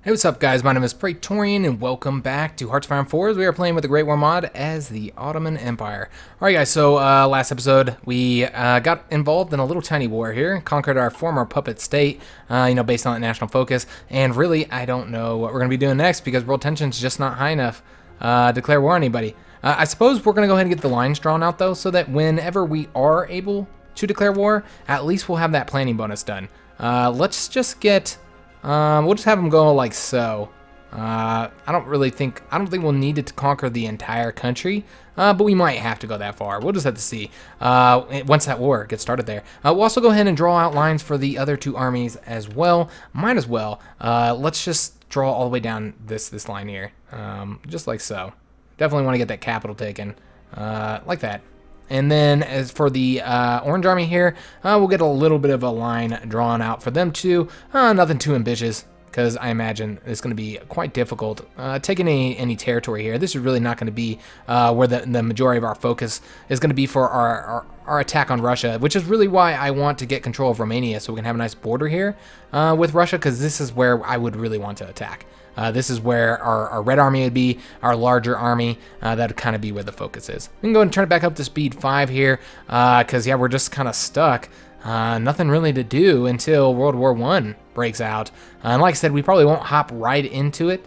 Hey, what's up, guys? My name is Praetorian, and welcome back to Hearts of Iron 4 as we are playing with the Great War mod as the Ottoman Empire. Alright, guys, so last episode, we got involved in a little tiny war here, conquered our former puppet state, based on national focus, and really, I don't know what we're going to be doing next because world tension's just not high enough to declare war on anybody. I suppose we're going to go ahead and get the lines drawn out, though, so that whenever we are able to declare war, at least we'll have that planning bonus done. Let's just get... we'll just have them go like so. I don't think we'll need it to conquer the entire country, but we might have to go that far. We'll just have to see once that war gets started there. We'll also go ahead and draw out lines for the other two armies as well. Might as well. Let's just draw all the way down this line here, just like so. Definitely want to get that capital taken, like that. And then as for the Orange Army here, we'll get a little bit of a line drawn out for them too. Nothing too ambitious, because I imagine it's going to be quite difficult taking any territory here. This is really not going to be where the majority of our focus is going to be for our attack on Russia, which is really why I want to get control of Romania so we can have a nice border here with Russia, because this is where I would really want to attack. This is where our Red Army would be, our larger army. That would kind of be where the focus is. We can go ahead and turn it back up to speed 5 here, because, yeah, we're just kind of stuck. Nothing really to do until World War I breaks out. And like I said, we probably won't hop right into it,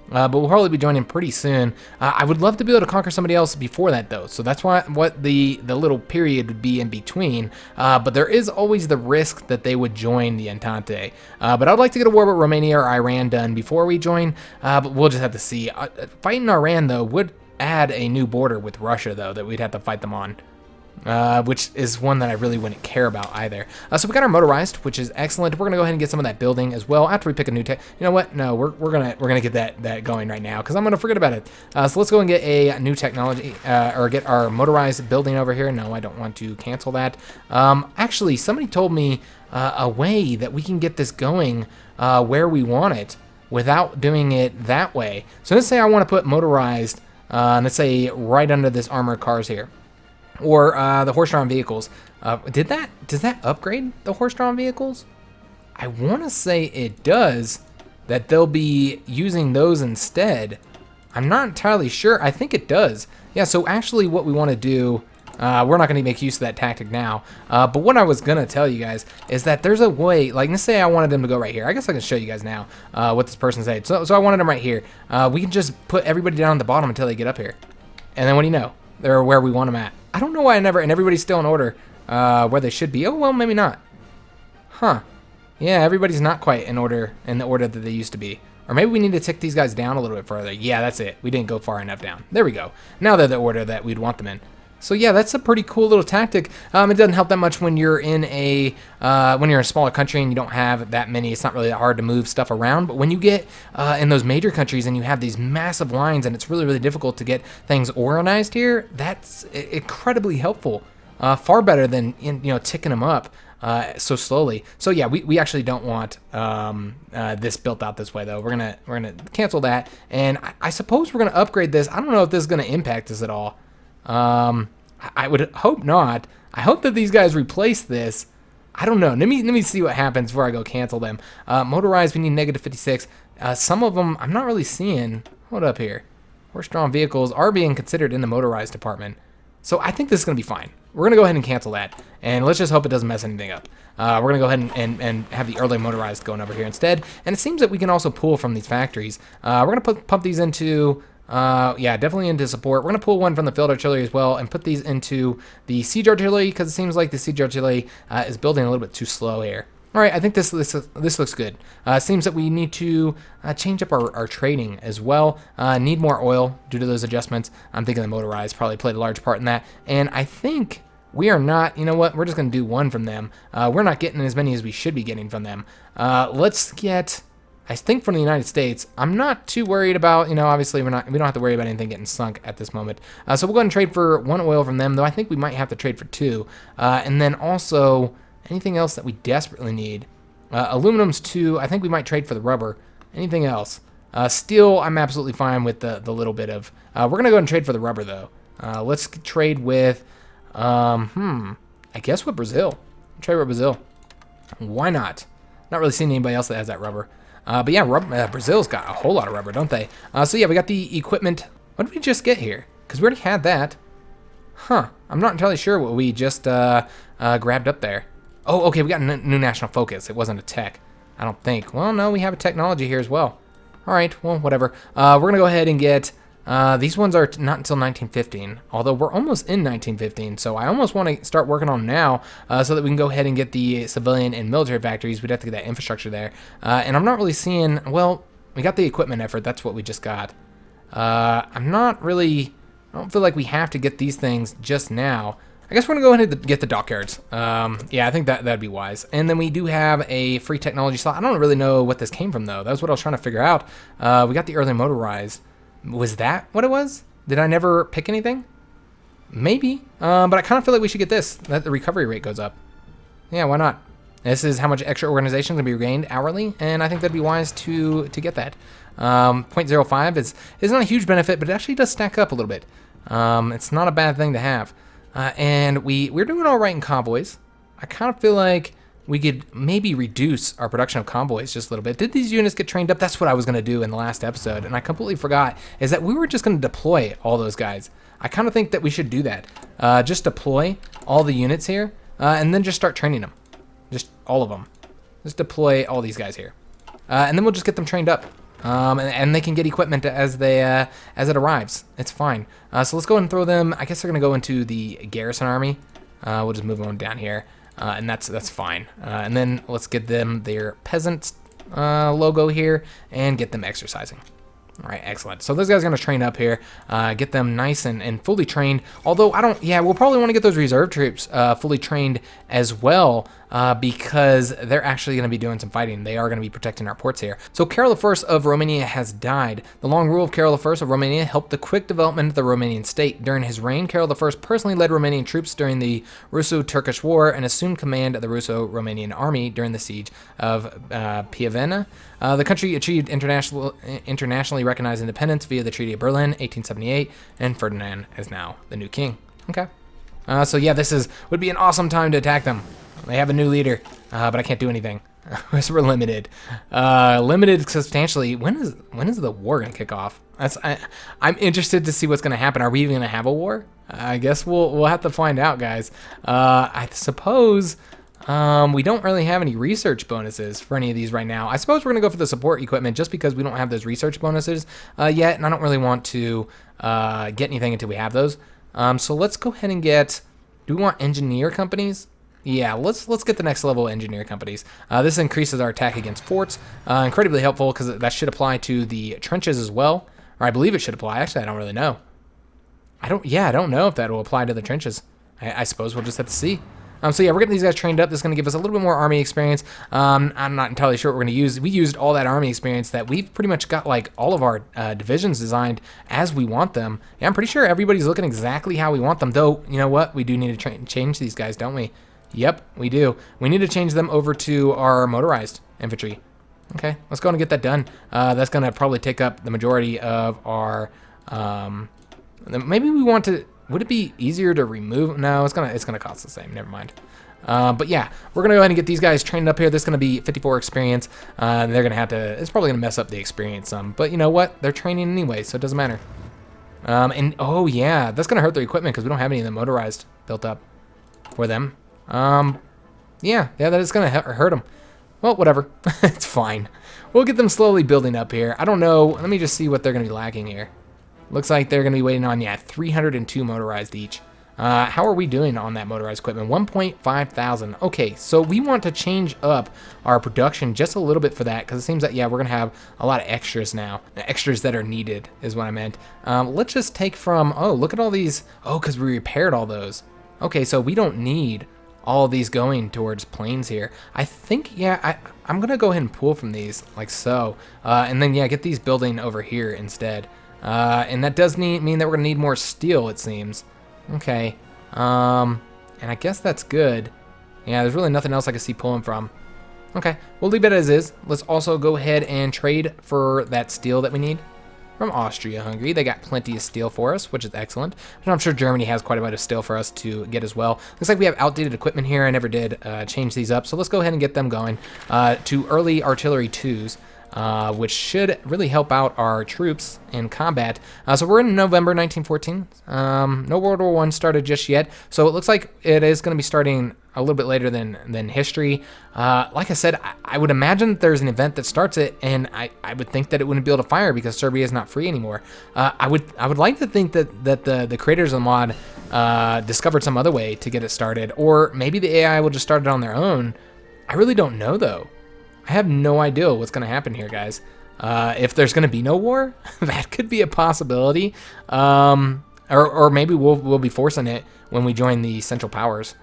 but we'll probably be joining pretty soon. I would love to be able to conquer somebody else before that, though. So that's what the little period would be in between. But there is always the risk that they would join the Entente. But I'd like to get a war with Romania or Iran done before we join. But we'll just have to see. Fighting Iran, though, would add a new border with Russia, though, that we'd have to fight them on. Which is one that I really wouldn't care about either. So we got our motorized, which is excellent. We're gonna go ahead and get some of that building as well after we pick a new tech. You know what? No, we're gonna get that going right now because I'm gonna forget about it. So let's go and get a new technology or get our motorized building over here. No, I don't want to cancel that. Actually, somebody told me a way that we can get this going where we want it without doing it that way. So let's say I want to put motorized, let's say right under this armored cars here. Or the horse-drawn vehicles. Does that upgrade the horse-drawn vehicles? I want to say it does, that they'll be using those instead. I'm not entirely sure. I think it does. Yeah, so actually what we want to do, we're not going to make use of that tactic now, but what I was going to tell you guys is that there's a way, like let's say I wanted them to go right here. I guess I can show you guys now what this person said. So I wanted them right here. We can just put everybody down at the bottom until they get up here. And then what do you know? They're where we want them at. I don't know why and everybody's still in order where they should be. Oh, well, maybe not. Huh. Yeah, everybody's not quite in the order that they used to be. Or maybe we need to tick these guys down a little bit further. Yeah, that's it. We didn't go far enough down. There we go. Now they're the order that we'd want them in. So yeah, that's a pretty cool little tactic. It doesn't help that much when you're in a smaller country and you don't have that many. It's not really that hard to move stuff around. But when you get in those major countries and you have these massive lines and it's really, really difficult to get things organized here, that's incredibly helpful. Far better than ticking them up so slowly. So yeah, we actually don't want this built out this way though. We're gonna cancel that, and I suppose we're gonna upgrade this. I don't know if this is gonna impact us at all. I would hope not. I hope that these guys replace this. I don't know. Let me see what happens before I go cancel them. Motorized, we need -56. Some of them I'm not really seeing. Hold up here. Horse-drawn vehicles are being considered in the motorized department. So I think this is going to be fine. We're going to go ahead and cancel that. And let's just hope it doesn't mess anything up. We're going to go ahead and have the early motorized going over here instead. And it seems that we can also pull from these factories. We're going to pump these into... yeah, definitely into support. We're going to pull one from the field artillery as well and put these into the siege artillery because it seems like the siege artillery is building a little bit too slow here. All right, I think this looks good. It seems that we need to change up our trading as well. Need more oil due to those adjustments. I'm thinking the motorized probably played a large part in that. And I think we are not, you know what, we're just going to do one from them. We're not getting as many as we should be getting from them. Let's get... I think from the United States, I'm not too worried about, obviously we don't have to worry about anything getting sunk at this moment. So we'll go ahead and trade for 1 oil from them, though I think we might have to trade for 2. And then also, anything else that we desperately need. Aluminum's 2. I think we might trade for the rubber. Anything else? Steel, I'm absolutely fine with the little bit of... we're going to go ahead and trade for the rubber, though. Let's trade with... I guess with Brazil. Trade with Brazil. Why not? Not really seeing anybody else that has that rubber. But yeah, Brazil's got a whole lot of rubber, don't they? So yeah, we got the equipment. What did we just get here? Because we already had that. Huh. I'm not entirely sure what we just grabbed up there. Oh, okay, we got a new national focus. It wasn't a tech, I don't think. Well, no, we have a technology here as well. All right, well, whatever. We're going to go ahead and get... these ones are not until 1915, although we're almost in 1915, so I almost want to start working on them now so that we can go ahead and get the civilian and military factories. We'd have to get that infrastructure there. And I'm not really seeing... Well, we got the equipment effort. That's what we just got. I'm not really... I don't feel like we have to get these things just now. I guess we're going to go ahead and get the dockyards. Yeah, I think that'd be wise. And then we do have a free technology slot. I don't really know what this came from, though. That was what I was trying to figure out. We got the early motorized. Was that what it was? Did I never pick anything? Maybe. But I kind of feel like we should get this. That the recovery rate goes up. Yeah, why not? This is how much extra organization can be regained hourly, and I think that'd be wise to get that. 0.05 is not a huge benefit, but it actually does stack up a little bit. It's not a bad thing to have. And we're doing all right in convoys. I kind of feel like we could maybe reduce our production of convoys just a little bit. Did these units get trained up? That's what I was going to do in the last episode, and I completely forgot, is that we were just going to deploy all those guys. I kind of think that we should do that. Just deploy all the units here, and then just start training them. Just all of them. Just deploy all these guys here. And then we'll just get them trained up. And they can get equipment as it arrives. It's fine. So let's go ahead and throw them. I guess they're going to go into the garrison army. We'll just move them down here. And that's fine. And then let's get them their peasant logo here and get them exercising. All right, excellent. So those guys are going to train up here, get them nice and fully trained. Although we'll probably want to get those reserve troops fully trained as well, because they're actually going to be doing some fighting. They are going to be protecting our ports here. So Carol I of Romania has died. The long rule of Carol I of Romania helped the quick development of the Romanian state. During his reign, Carol I personally led Romanian troops during the Russo-Turkish War and assumed command of the Russo-Romanian army during the siege of Piavena. The country achieved internationally recognized independence via the Treaty of Berlin, 1878, and Ferdinand is now the new king. Okay. So yeah, would be an awesome time to attack them. They have a new leader, but I can't do anything. So we're limited. Limited substantially. When is the war gonna kick off? I'm interested to see what's gonna happen. Are we even gonna have a war? I guess we'll have to find out, guys. I suppose we don't really have any research bonuses for any of these right now. I suppose we're gonna go for the support equipment just because we don't have those research bonuses yet, and I don't really want to get anything until we have those. So let's go ahead and get. Do we want engineer companies? Yeah, let's get the next level engineer companies. This increases our attack against forts. Incredibly helpful because that should apply to the trenches as well. Or I believe it should apply. Actually, I don't really know. I don't know if that will apply to the trenches. I suppose we'll just have to see. So yeah, we're getting these guys trained up. This is going to give us a little bit more army experience. I'm not entirely sure what we're going to use. We used all that army experience that we've pretty much got like all of our divisions designed as we want them. Yeah, I'm pretty sure everybody's looking exactly how we want them. Though, you know what? We do need to change these guys, don't we? Yep, we do. We need to change them over to our motorized infantry. Okay, let's go and get that done. That's going to probably take up the majority of our... maybe we want to... Would it be easier to remove? No, it's gonna cost the same. Never mind. But yeah, we're gonna go ahead and get these guys trained up here. This is gonna be 54 experience. They're gonna have to. It's probably gonna mess up the experience some. But you know what? They're training anyway, so it doesn't matter. And oh yeah, that's gonna hurt their equipment because we don't have any of the motorized built up for them. Yeah, that is gonna hurt them. Well, whatever. It's fine. We'll get them slowly building up here. I don't know. Let me just see what they're gonna be lacking here. Looks like they're going to be waiting on, 302 motorized each. How are we doing on that motorized equipment? 1.5 thousand. Okay, so we want to change up our production just a little bit for that because it seems that, we're going to have a lot of extras now. Extras that are needed is what I meant. Let's just take from, look at all these. Oh, because we repaired all those. Okay, so we don't need all of these going towards planes here. I think, I'm going to go ahead and pull from these like so. And then, get these building over here instead. And that does mean that we're gonna need more steel, it seems. Okay. And I guess that's good. Yeah, there's really nothing else I can see pulling from. Okay, we'll leave it as is. Let's also go ahead and trade for that steel that we need from Austria-Hungary. They got plenty of steel for us, which is excellent. And I'm sure Germany has quite a bit of steel for us to get as well. Looks like we have outdated equipment here. I never did change these up, so let's go ahead and get them going to early artillery 2s. which should really help out our troops in combat. So we're in November 1914. No World War I started just yet, so it looks like it is going to be starting a little bit later than history. Like I said, I would imagine that there's an event that starts it, and I would think that it wouldn't be able to fire because Serbia is not free anymore. I would like to think that the creators of the mod discovered some other way to get it started, or maybe the AI will just start it on their own. I really don't know though. I have no idea what's going to happen here, guys. If there's going to be no war, that could be a possibility. Or maybe we'll be forcing it when we join the Central Powers.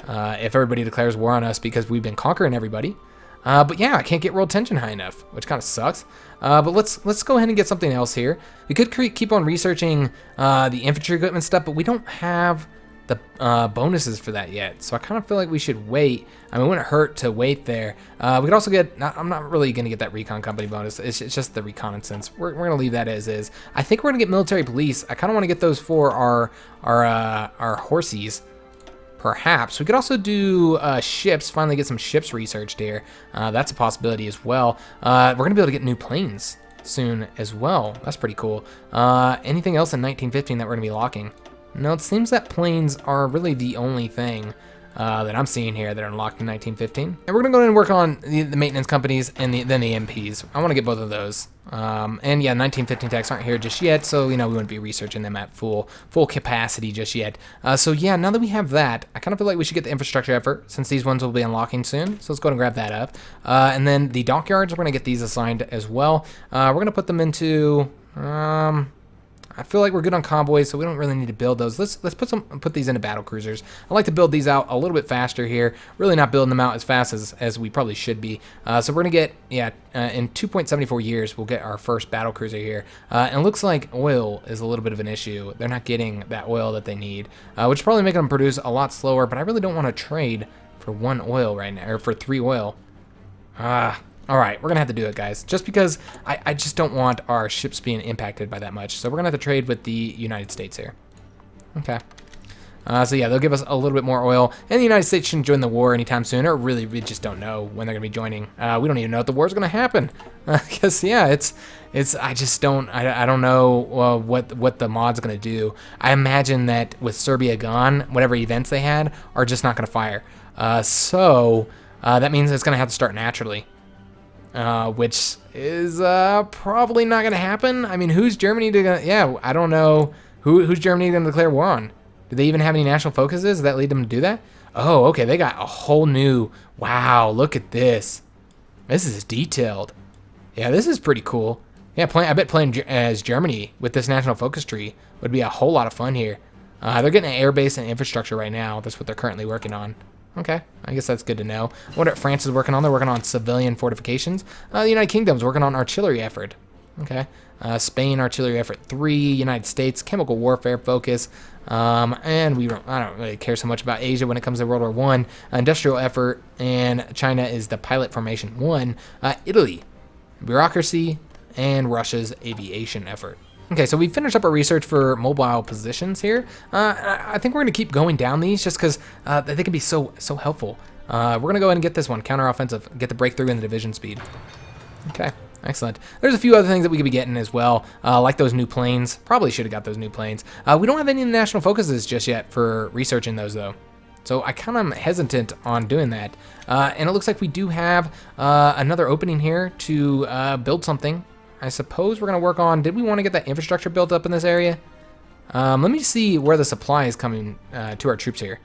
If everybody declares war on us because we've been conquering everybody. But yeah, I can't get world tension high enough, which kind of sucks. But let's go ahead and get something else here. We could keep on researching the infantry equipment stuff, but we don't have the bonuses for that yet. So I kind of feel like we should wait. I mean, it wouldn't hurt to wait there. We could also get, I'm not really going to get that recon company bonus. It's just the reconnaissance. We're going to leave that as is. I think we're going to get military police. I kind of want to get those for our horses. Perhaps. We could also do ships, finally get some ships researched here. That's a possibility as well. We're going to be able to get new planes soon as well. That's pretty cool. Anything else in 1915 that we're going to be locking? No, it seems that planes are really the only thing that I'm seeing here that are unlocked in 1915. And we're going to go in and work on the maintenance companies and then the MPs. I want to get both of those. And yeah, 1915 techs aren't here just yet, so we wouldn't be researching them at full capacity just yet. So yeah, now that we have that, I kind of feel like we should get the infrastructure effort since these ones will be unlocking soon. So let's go ahead and grab that up. And then the dockyards, we're going to get these assigned as well. We're going to put them into... I feel like we're good on convoys, so we don't really need to build those. Let's put these into battle cruisers. I like to build these out a little bit faster here. Really not building them out as fast as we probably should be. So we're gonna get in 2.74 years we'll get our first battle cruiser here. And it looks like oil is a little bit of an issue. They're not getting that oil that they need, which is probably making them produce a lot slower. But I really don't want to trade for 1 oil right now, or for 3 oil. All right, we're gonna have to do it, guys, just because I just don't want our ships being impacted by that much. So we're gonna have to trade with the United States here. Okay. So yeah, they'll give us a little bit more oil, and the United States shouldn't join the war anytime soon, or really, we just don't know when they're gonna be joining. We don't even know if the war's gonna happen, because yeah, I just don't, I don't know what the mod's gonna do. I imagine that with Serbia gone, whatever events they had are just not gonna fire. So that means it's gonna have to start naturally. Which is probably not going to happen. I mean, who's Germany to... Yeah, I don't know. Who's Germany going to declare war on? Do they even have any national focuses that lead them to do that? Oh, okay, they got a whole new... Wow, look at this. This is detailed. Yeah, this is pretty cool. Yeah, I bet playing as Germany with this national focus tree would be a whole lot of fun here. They're getting an airbase and infrastructure right now. That's what they're currently working on. Okay, I guess that's good to know. What France is working on? They're working on civilian fortifications. The United Kingdom's working on artillery effort. Okay, Spain artillery effort 3. United States chemical warfare focus. And I don't really care so much about Asia when it comes to World War One. Industrial effort, and China is the pilot formation 1. Italy, bureaucracy, and Russia's aviation effort. Okay, so we finished up our research for mobile positions here. I think we're going to keep going down these just because they can be so helpful. We're going to go ahead and get this one, counteroffensive, get the breakthrough in the division speed. Okay, excellent. There's a few other things that we could be getting as well, like those new planes. Probably should have got those new planes. We don't have any national focuses just yet for researching those, though. So I kind of am hesitant on doing that. And it looks like we do have another opening here to build something. I suppose we're going to work on... Did we want to get that infrastructure built up in this area? Let me see where the supply is coming to our troops here.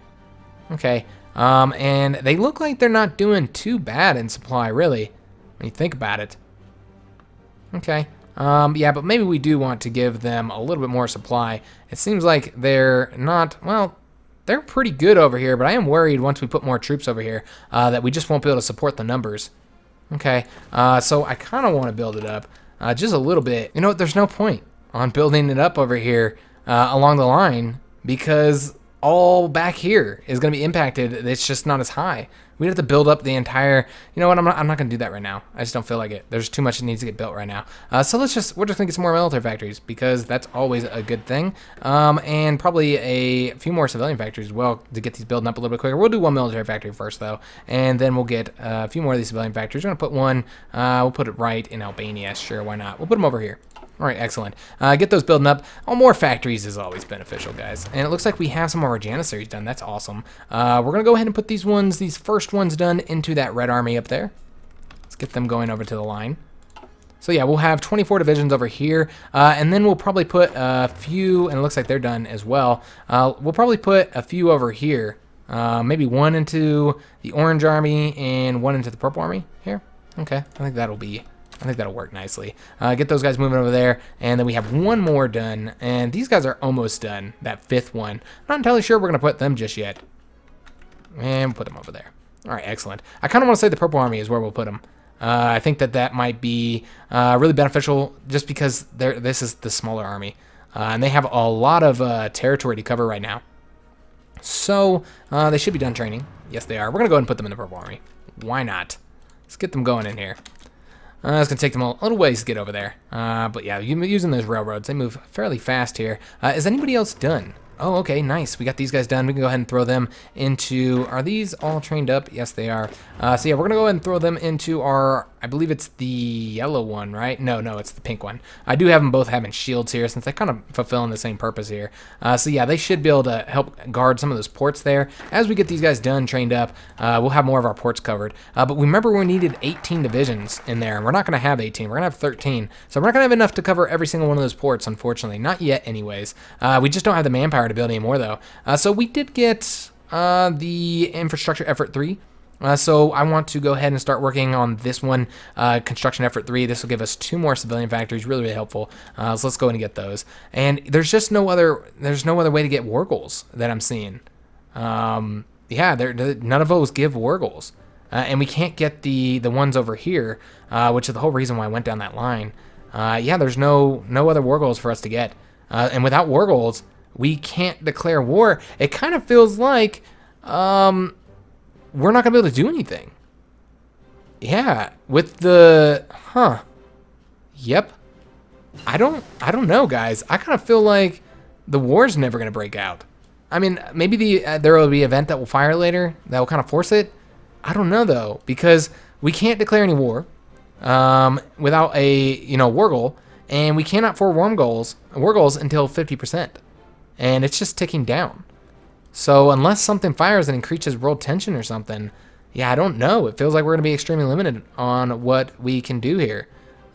Okay. And they look like they're not doing too bad in supply, really, when you think about it. Okay. Yeah, but maybe we do want to give them a little bit more supply. It seems like they're not... Well, they're pretty good over here, but I am worried once we put more troops over here that we just won't be able to support the numbers. Okay. So I kind of want to build it up. Just a little bit. You know what? There's no point on building it up over here along the line because all back here is going to be impacted. It's just not as high. We'd have to build up the entire, you know what, I'm not going to do that right now. I just don't feel like it. There's too much that needs to get built right now. So we're just going to get some more military factories because that's always a good thing. And probably a few more civilian factories as well to get these building up a little bit quicker. We'll do one military factory first though, and then we'll get a few more of these civilian factories. We're going to put one, we'll put it right in Albania. Sure, why not? We'll put them over here. All right, excellent. Get those building up. Oh, more factories is always beneficial, guys. And it looks like we have some of our Janissaries done. That's awesome. We're going to go ahead and put these first ones done into that red army up there. Let's get them going over to the line. So yeah, we'll have 24 divisions over here. And then we'll probably put a few, and it looks like they're done as well. We'll probably put a few over here. Maybe one into the orange army and one into the purple army here. Okay, I think that'll work nicely. Get those guys moving over there, and then we have one more done, and these guys are almost done, that fifth one. Not entirely sure we're going to put them just yet. And we'll put them over there. All right, excellent. I kind of want to say the purple army is where we'll put them. I think that might be really beneficial just because this is the smaller army, and they have a lot of territory to cover right now. So they should be done training. Yes, they are. We're going to go ahead and put them in the purple army. Why not? Let's get them going in here. It's going to take them a little ways to get over there. But yeah, using those railroads, they move fairly fast here. Is anybody else done? Oh, okay, nice. We got these guys done. We can go ahead and throw them into... Are these all trained up? Yes, they are. So yeah, we're going to go ahead and throw them into our... I believe it's the yellow one, right? No, it's the pink one. I do have them both having shields here since they're kind of fulfilling the same purpose here. So yeah, they should be able to help guard some of those ports there. As we get these guys done, trained up, we'll have more of our ports covered. But remember, we needed 18 divisions in there, and we're not going to have 18. We're going to have 13. So we're not going to have enough to cover every single one of those ports, unfortunately. Not yet, anyways. We just don't have the manpower to build any more, though. So we did get the infrastructure effort 3. So I want to go ahead and start working on this one, construction effort 3. This will give us 2 more civilian factories, really, really helpful. So let's go ahead and get those. And there's just no other way to get war goals that I'm seeing. Yeah, none of those give war goals. And we can't get the ones over here, which is the whole reason why I went down that line. Yeah, there's no other war goals for us to get. And without war goals, we can't declare war. It kind of feels like we're not gonna be able to do anything. Yeah, with the Yep. I don't know, guys. I kind of feel like the war's never gonna break out. I mean, maybe there will be an event that will fire later that will kind of force it. I don't know though, because we can't declare any war without a war goal, and we cannot for war goals until 50%, and it's just ticking down. So unless something fires and increases world tension or something, yeah, I don't know. It feels like we're going to be extremely limited on what we can do here.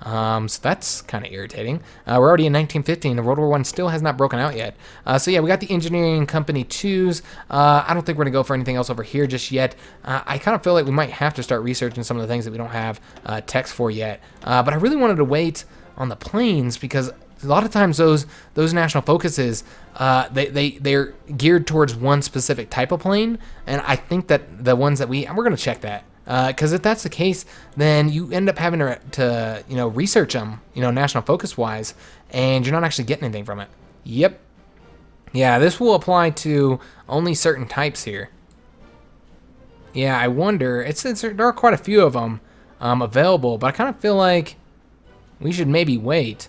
So that's kind of irritating. We're already in 1915. The World War I still has not broken out yet. So yeah, we got the engineering company 2s. I don't think we're going to go for anything else over here just yet. I kind of feel like we might have to start researching some of the things that we don't have text for yet. But I really wanted to wait on the planes because a lot of times those national focuses, they're geared towards one specific type of plane, and I think that the ones that we're going to check that, because if that's the case, then you end up having to research them, national focus wise, and you're not actually getting anything from it. Yep. Yeah, this will apply to only certain types here. Yeah, I wonder. There are quite a few of them available, but I kind of feel like we should maybe wait.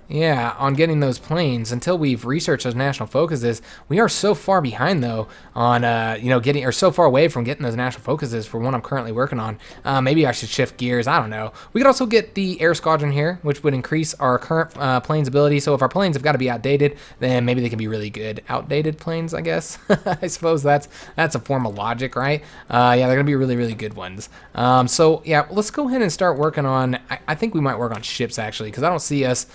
Yeah, on getting those planes until we've researched those national focuses. We are so far behind though on getting, or so far away from getting those national focuses for one I'm currently working on. Maybe I should shift gears. I don't know. We could also get the air squadron here, which would increase our current planes ability. So if our planes have got to be outdated, then maybe they can be really good outdated planes, I guess. I suppose that's a form of logic, right? Yeah, they're gonna be really, really good ones. So yeah, let's go ahead and start working on. I think we might work on ships actually, because I don't see us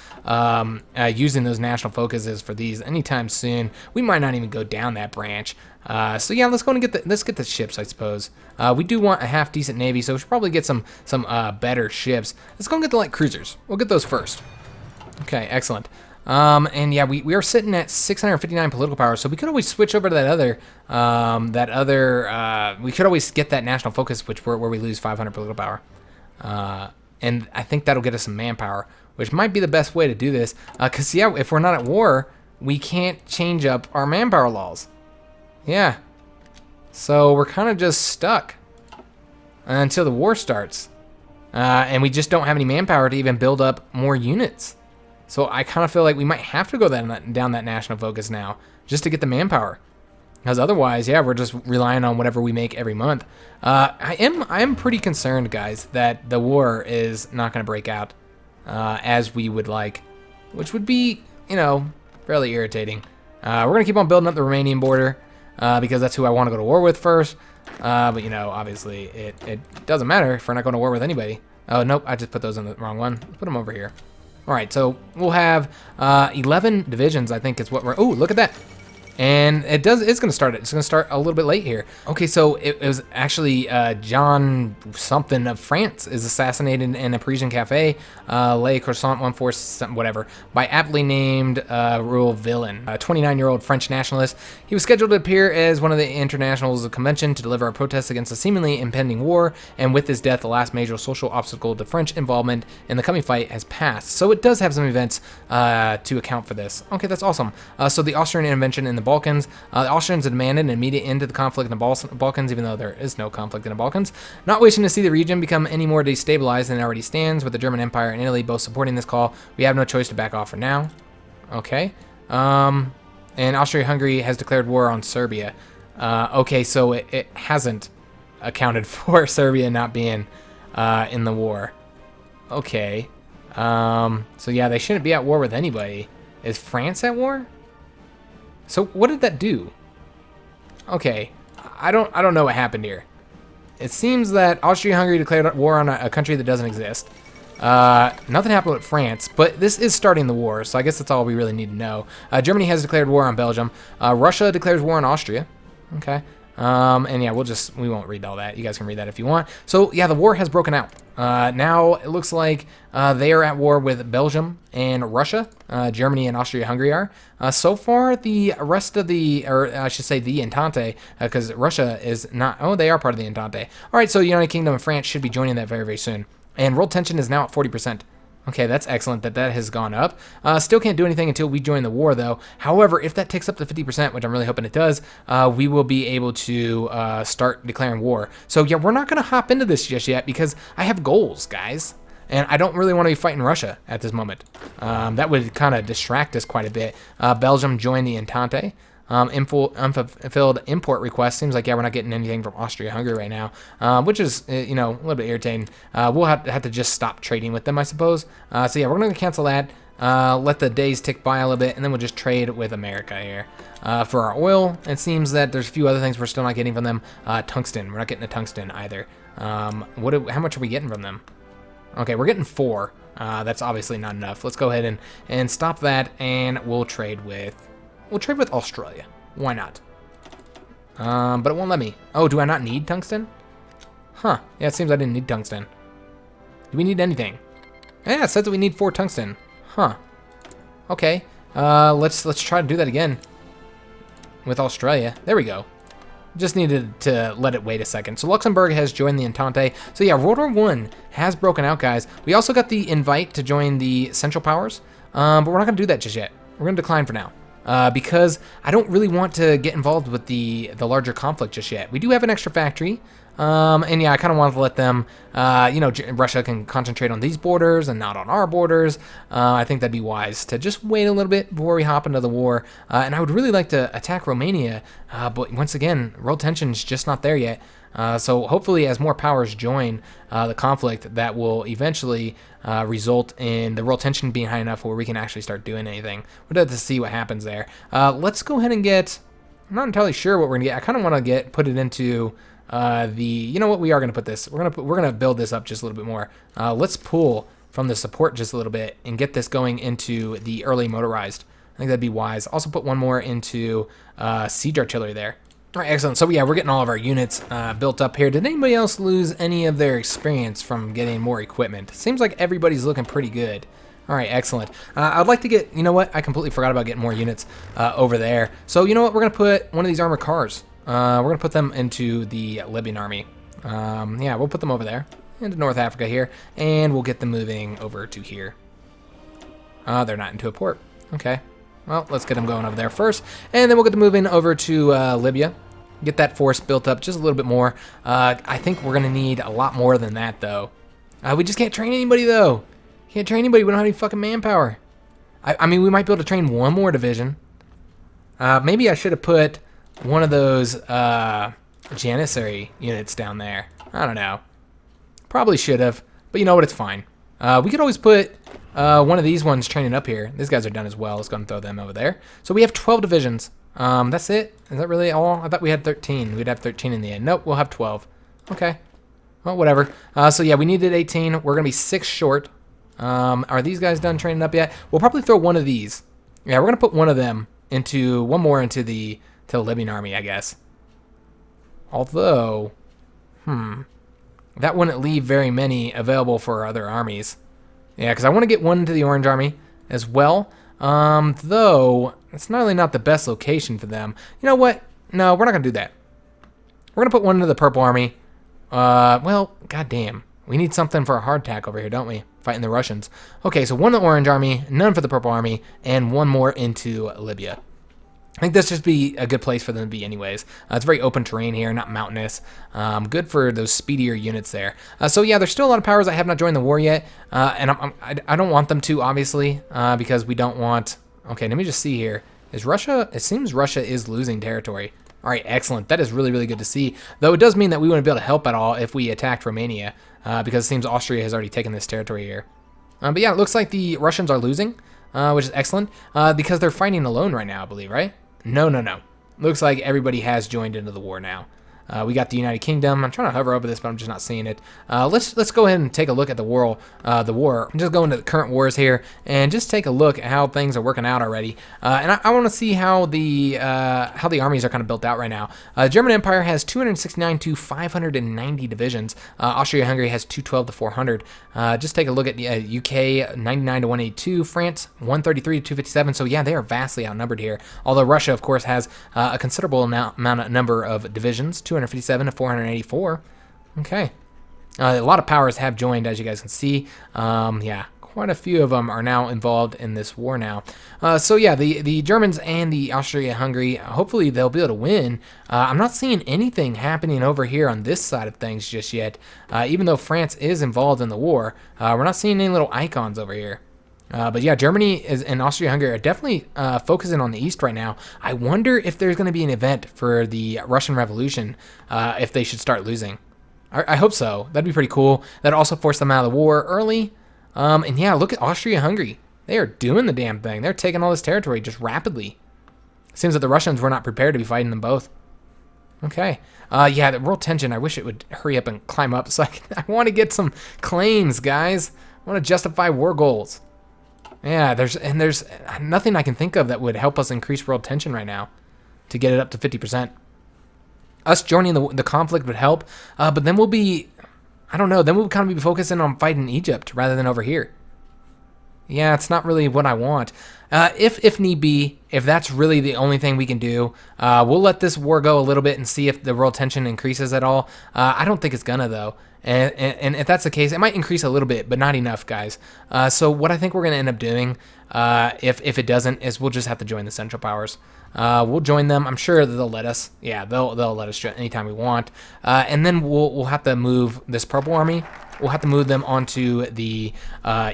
using those national focuses for these anytime soon. We might not even go down that branch. So yeah, let's go and get the ships, I suppose. We do want a half decent navy, so we should probably get some better ships. Let's go and get the light cruisers. We'll get those first. Okay, excellent. And yeah, we are sitting at 659 political power, so we could always switch over to that other, we could always get that national focus, where we lose 500 political power. And I think that'll get us some manpower, which might be the best way to do this. Because, yeah, if we're not at war, we can't change up our manpower laws. Yeah. So we're kind of just stuck until the war starts. And we just don't have any manpower to even build up more units. So I kind of feel like we might have to go down that national focus now just to get the manpower. Because otherwise, yeah, we're just relying on whatever we make every month. I am pretty concerned, guys, that the war is not going to break out as we would like, which would be, you know, fairly irritating. We're going to keep on building up the Romanian border because that's who I want to go to war with first. But, you know, obviously it doesn't matter if we're not going to war with anybody. Oh, nope, I just put those in the wrong one. Let's put them over here. All right, so we'll have 11 divisions, I think is what we're... Oh, look at that. And it's going to start. It's going to start a little bit late here. Okay, so it was actually John something of France is assassinated in a Parisian cafe, Le Croissant 147, whatever, by aptly named rural villain, a 29-year-old French nationalist. He was scheduled to appear as one of the internationals of the convention to deliver a protest against the seemingly impending war. And with his death, the last major social obstacle to French involvement in the coming fight has passed. So it does have some events to account for this. Okay, that's awesome. So the Austrian intervention in the Balkans. The Austrians demanded an immediate end to the conflict in the Balkans, even though there is no conflict in the Balkans. Not wishing to see the region become any more destabilized than it already stands, with the German Empire and Italy both supporting this call, we have no choice to back off for now. Okay. And Austria-Hungary has declared war on Serbia. Okay, so it hasn't accounted for Serbia not being in the war. Okay. So yeah, they shouldn't be at war with anybody. Is France at war? So what did that do? Okay, I don't know what happened here. It seems that Austria-Hungary declared war on a country that doesn't exist. Nothing happened with France, but this is starting the war, so I guess that's all we really need to know. Germany has declared war on Belgium. Russia declares war on Austria. Okay. And yeah, we won't read all that. You guys can read that if you want. So yeah, the war has broken out. Now it looks like they are at war with Belgium and Russia. Germany and Austria-Hungary are. So far, the rest of or I should say the Entente, because Russia is not, oh, they are part of the Entente. All right, so United Kingdom and France should be joining that very, very soon. And world tension is now at 40%. Okay, that's excellent that has gone up. Still can't do anything until we join the war, though. However, if that takes up to 50%, which I'm really hoping it does, we will be able to start declaring war. So, yeah, we're not going to hop into this just yet because I have goals, guys. And I don't really want to be fighting Russia at this moment. That would kind of distract us quite a bit. Belgium joined the Entente. Unfulfilled import request. Seems like, yeah, we're not getting anything from Austria-Hungary right now, which is, you know, a little bit irritating. We'll have to just stop trading with them, I suppose. So, yeah, we're going to cancel that, let the days tick by a little bit, and then we'll just trade with America here. For our oil, it seems that there's a few other things we're still not getting from them. Tungsten. We're not getting the tungsten either. How much are we getting from them? Okay, we're getting 4. That's obviously not enough. Let's go ahead and stop that, and we'll trade with Australia. Why not? But it won't let me. Oh, do I not need tungsten? Huh. Yeah, it seems I didn't need tungsten. Do we need anything? Yeah, it says that we need 4 tungsten. Huh. Okay. Let's try to do that again with Australia. There we go. Just needed to let it wait a second. So Luxembourg has joined the Entente. So yeah, World War I has broken out, guys. We also got the invite to join the Central Powers, but we're not going to do that just yet. We're going to decline for now. Because I don't really want to get involved with the larger conflict just yet. We do have an extra factory, and yeah, I kind of want to let them, you know, Russia can concentrate on these borders and not on our borders. I think that'd be wise to just wait a little bit before we hop into the war. And I would really like to attack Romania, but once again, world tension's just not there yet. So hopefully as more powers join the conflict, that will eventually result in the world tension being high enough where we can actually start doing anything. We'd have to see what happens there. Let's go ahead and get, I'm not entirely sure what we're going to get. I kind of want to put it into you know what, we are going to put this. We're going to build this up just a little bit more. Let's pull from the support just a little bit and get this going into the early motorized. I think that'd be wise. Also put one more into siege artillery there. All right, excellent. So yeah, we're getting all of our units built up here. Did anybody else lose any of their experience from getting more equipment? Seems like everybody's looking pretty good. All right, excellent. I'd like to get, you know what? I completely forgot about getting more units over there. So you know what? We're going to put one of these armored cars. We're going to put them into the Libyan army. Yeah, we'll put them over there into North Africa here, and we'll get them moving over to here. They're not into a port. Okay. Well, let's get them going over there first, and then we'll get to moving over to Libya. Get that force built up just a little bit more. I think we're going to need a lot more than that, though. We just can't train anybody, though. Can't train anybody. We don't have any fucking manpower. I mean, we might be able to train one more division. Maybe I should have put one of those Janissary units down there. I don't know. Probably should have, but you know what? It's fine. We could always put one of these ones training up here. These guys are done as well. Let's go and throw them over there. So we have 12 divisions. That's it? Is that really all? I thought we had 13. We'd have 13 in the end. Nope, we'll have 12. Okay. Well, whatever. So yeah, we needed 18. We're going to be 6 short. Are these guys done training up yet? We'll probably throw one of these. Yeah, we're going to put one of them into, one more into the Libyan army, I guess. Although, that wouldn't leave very many available for other armies. Yeah, because I want to get one into the Orange Army as well. Though, it's not really not the best location for them. You know what? No, we're not going to do that. We're going to put one into the Purple Army. Well, goddamn. We need something for a hardtack over here, don't we? Fighting the Russians. Okay, so one in the Orange Army, none for the Purple Army, and one more into Libya. I think this just be a good place for them to be anyways. It's very open terrain here, not mountainous. Good for those speedier units there. So yeah, there's still a lot of powers that have not joined the war yet. And I don't want them to, obviously, because we don't want... Okay, let me just see here. Is Russia... It seems Russia is losing territory. All right, excellent. That is really, really good to see. Though it does mean that we wouldn't be able to help at all if we attacked Romania, because it seems Austria has already taken this territory here. But yeah, it looks like the Russians are losing, which is excellent, because they're fighting alone right now, I believe, right? No. Looks like everybody has joined into the war now. We got the United Kingdom. I'm trying to hover over this, but I'm just not seeing it. Let's go ahead and take a look at the war. Just go into the current wars here and just take a look at how things are working out already. And I want to see how the armies are kind of built out right now. German Empire has 269 to 590 divisions. Austria-Hungary has 212 to 400. Just take a look at the UK 99 to 182. France 133 to 257. So yeah, they are vastly outnumbered here. Although Russia, of course, has a considerable number of divisions. 257 to 484. Okay. A lot of powers have joined, as you guys can see. Yeah, quite a few of them are now involved in this war now. So yeah, the Germans and the Austria-Hungary, hopefully they'll be able to win. I'm not seeing anything happening over here on this side of things just yet. Even though France is involved in the war, we're not seeing any little icons over here. But yeah, Germany and Austria-Hungary are definitely focusing on the east right now. I wonder if there's going to be an event for the Russian Revolution if they should start losing. I hope so. That'd be pretty cool. That'd also force them out of the war early. And yeah, look at Austria-Hungary. They are doing the damn thing. They're taking all this territory just rapidly. Seems that the Russians were not prepared to be fighting them both. Okay. Yeah, the world tension, I wish it would hurry up and climb up. So I want to get some claims, guys. I want to justify war goals. Yeah, there's nothing I can think of that would help us increase world tension right now to get it up to 50%. Us joining the conflict would help, but then we'll be, I don't know, then we'll kind of be focusing on fighting Egypt rather than over here. Yeah, it's not really what I want. If need be, if that's really the only thing we can do, we'll let this war go a little bit and see if the world tension increases at all. I don't think it's gonna, though. And if that's the case, it might increase a little bit, but not enough, guys. So what I think we're gonna end up doing, if it doesn't, is we'll just have to join the Central Powers. We'll join them. I'm sure that they'll let us. Yeah, they'll let us join anytime we want. And then we'll have to move this Purple Army. We'll have to move them onto the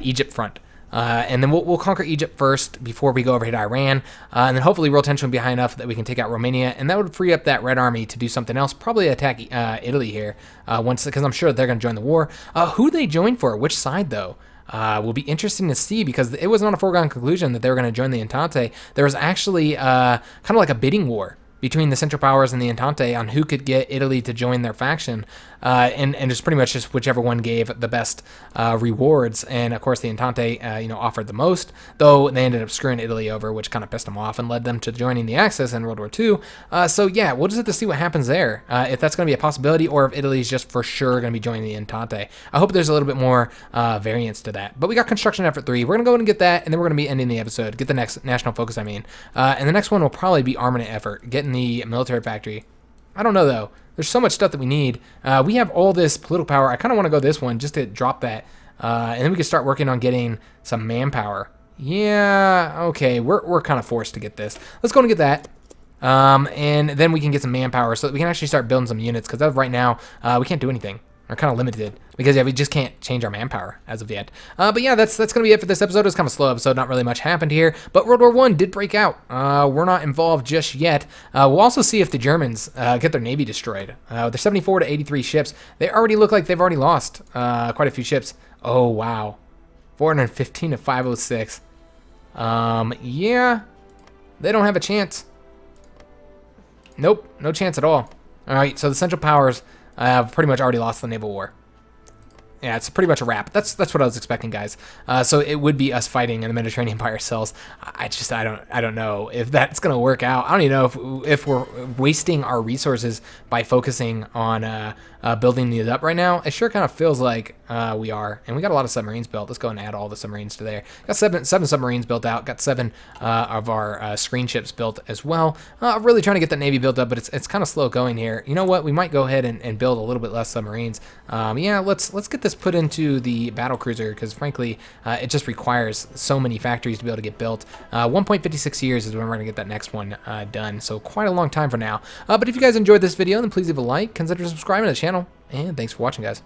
Egypt front. And then we'll conquer Egypt first before we go over to Iran. And then hopefully world tension will be high enough that we can take out Romania. And that would free up that Red Army to do something else. Probably attack Italy here, because I'm sure they're going to join the war. Who they join for? Which side, though? Will be interesting to see, because it was not a foregone conclusion that they were going to join the Entente. There was actually kind of like a bidding war between the Central Powers and the Entente on who could get Italy to join their faction, and it's pretty much just whichever one gave the best rewards. And of course, the Entente, offered the most, though they ended up screwing Italy over, which kind of pissed them off and led them to joining the Axis in World War II. So yeah, we'll just have to see what happens there, if that's going to be a possibility, or if Italy's just for sure going to be joining the Entente. I hope there's a little bit more variance to that. But we got Construction Effort 3. We're going to go ahead and get that, and then we're going to be ending the episode. Get the next National Focus, and the next one will probably be Armament Effort, getting the military factory. I don't know, though. There's so much stuff that we need. We have all this political power. I kind of want to go this one just to drop that, and then we can start working on getting some manpower. Yeah, okay, we're kind of forced to get this. Let's go and get that. And then we can get some manpower so that we can actually start building some units, because as of right now, we can't do anything. We're kind of limited because, yeah, we just can't change our manpower as of yet. But yeah, that's going to be it for this episode. It's kind of a slow episode. Not really much happened here. But World War I did break out. We're not involved just yet. We'll also see if the Germans get their navy destroyed. They're 74 to 83 ships. They already look like they've already lost quite a few ships. Oh, wow. 415 to 506. Yeah, they don't have a chance. Nope, no chance at all. All right, so the Central Powers have pretty much already lost the naval war. Yeah, it's pretty much a wrap. That's what I was expecting, guys. So it would be us fighting in the Mediterranean by ourselves. I don't know if that's gonna work out. I don't even know if we're wasting our resources by focusing on building these up right now. It sure kind of feels like we are, and we got a lot of submarines built. Let's go and add all the submarines to there. Got seven submarines built out. Got 7 of our screen ships built as well. Really trying to get that navy built up, but it's kind of slow going here. You know what? We might go ahead and build a little bit less submarines. Yeah, let's get this put into the battle cruiser, because frankly, it just requires so many factories to be able to get built. 1.56 years is when we're going to get that next one done, so quite a long time for now. But if you guys enjoyed this video, then please leave a like, consider subscribing to the channel, and thanks for watching, guys.